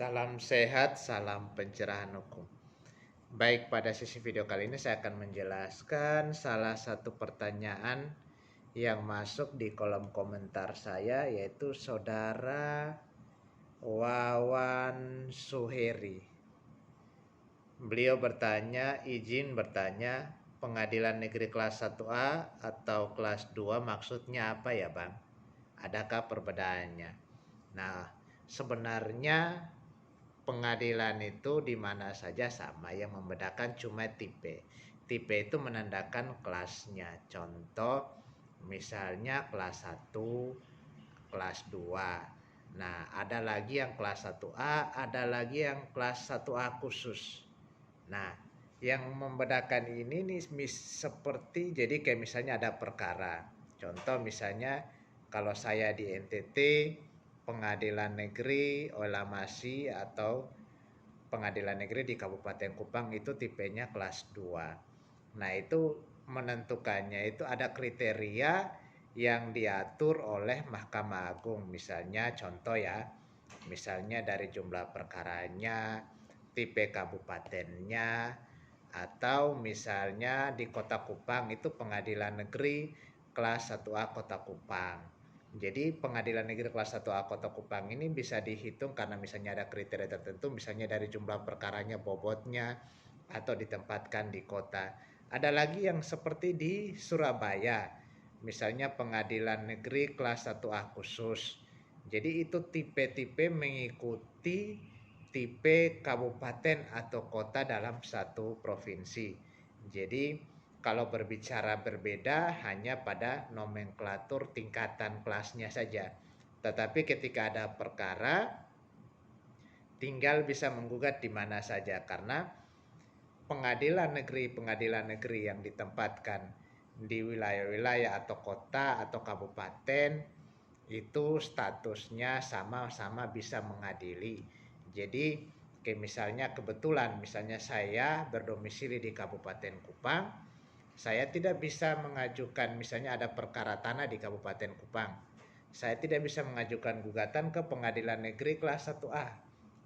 Salam sehat, salam pencerahan hukum. Baik, pada sesi video kali ini saya akan menjelaskan salah satu pertanyaan yang masuk di kolom komentar saya, yaitu saudara Wawan Suheri. Beliau bertanya, izin bertanya, pengadilan negeri kelas 1A atau kelas 2 maksudnya apa ya Bang? Adakah perbedaannya? Nah, sebenarnya pengadilan itu di mana saja sama, yang membedakan cuma tipe. Tipe itu menandakan kelasnya. Contoh misalnya kelas 1, kelas 2. Nah, ada lagi yang kelas 1A, ada lagi yang kelas 1A khusus. Nah, yang membedakan ini nih seperti jadi kayak misalnya ada perkara. Contoh misalnya kalau saya di NTT, Pengadilan Negeri Olamasi atau Pengadilan Negeri di Kabupaten Kupang itu tipenya kelas 2. Nah, itu menentukannya itu ada kriteria yang diatur oleh Mahkamah Agung. Misalnya contoh ya, misalnya dari jumlah perkaranya, tipe kabupatennya, atau misalnya di Kota Kupang itu Pengadilan Negeri kelas 1A Kota Kupang. Jadi pengadilan negeri kelas 1A Kota Kupang ini bisa dihitung karena misalnya ada kriteria tertentu, misalnya dari jumlah perkaranya, bobotnya, atau ditempatkan di kota. Ada lagi yang seperti di Surabaya, misalnya pengadilan negeri kelas 1A khusus. Jadi itu tipe-tipe mengikuti tipe kabupaten atau kota dalam satu provinsi. Jadi kalau berbicara berbeda hanya pada nomenklatur tingkatan kelasnya saja. Tetapi ketika ada perkara, tinggal bisa menggugat di mana saja karena pengadilan negeri yang ditempatkan di wilayah-wilayah atau kota atau kabupaten itu statusnya sama-sama bisa mengadili. Jadi kayak misalnya kebetulan misalnya saya berdomisili di Kabupaten Kupang, saya tidak bisa mengajukan misalnya ada perkara tanah di Kabupaten Kupang. Saya tidak bisa mengajukan gugatan ke Pengadilan Negeri kelas 1A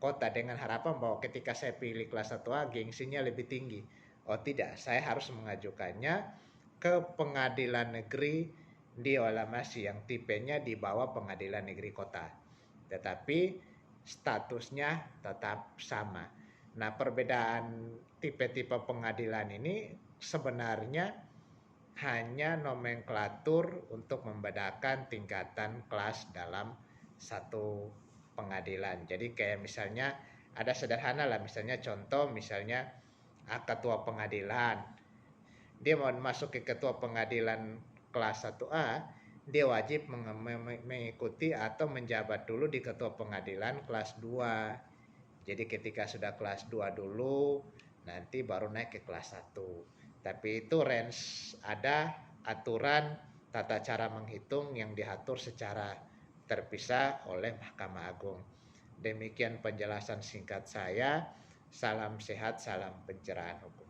kota dengan harapan bahwa ketika saya pilih kelas 1A gengsinya lebih tinggi. Oh tidak, saya harus mengajukannya ke Pengadilan Negeri di Olamasi yang tipenya di bawah Pengadilan Negeri Kota. Tetapi statusnya tetap sama. Nah, perbedaan tipe-tipe pengadilan ini sebenarnya hanya nomenklatur untuk membedakan tingkatan kelas dalam satu pengadilan. Jadi kayak misalnya ada sederhana lah, misalnya contoh misalnya ketua pengadilan. Dia mau masuk ke ketua pengadilan kelas 1A, dia wajib mengikuti atau menjabat dulu di ketua pengadilan kelas 2. Jadi ketika sudah kelas 2 dulu, nanti baru naik ke kelas 1. Tapi itu range, ada aturan tata cara menghitung yang diatur secara terpisah oleh Mahkamah Agung. Demikian penjelasan singkat saya. Salam sehat, salam pencerahan hukum.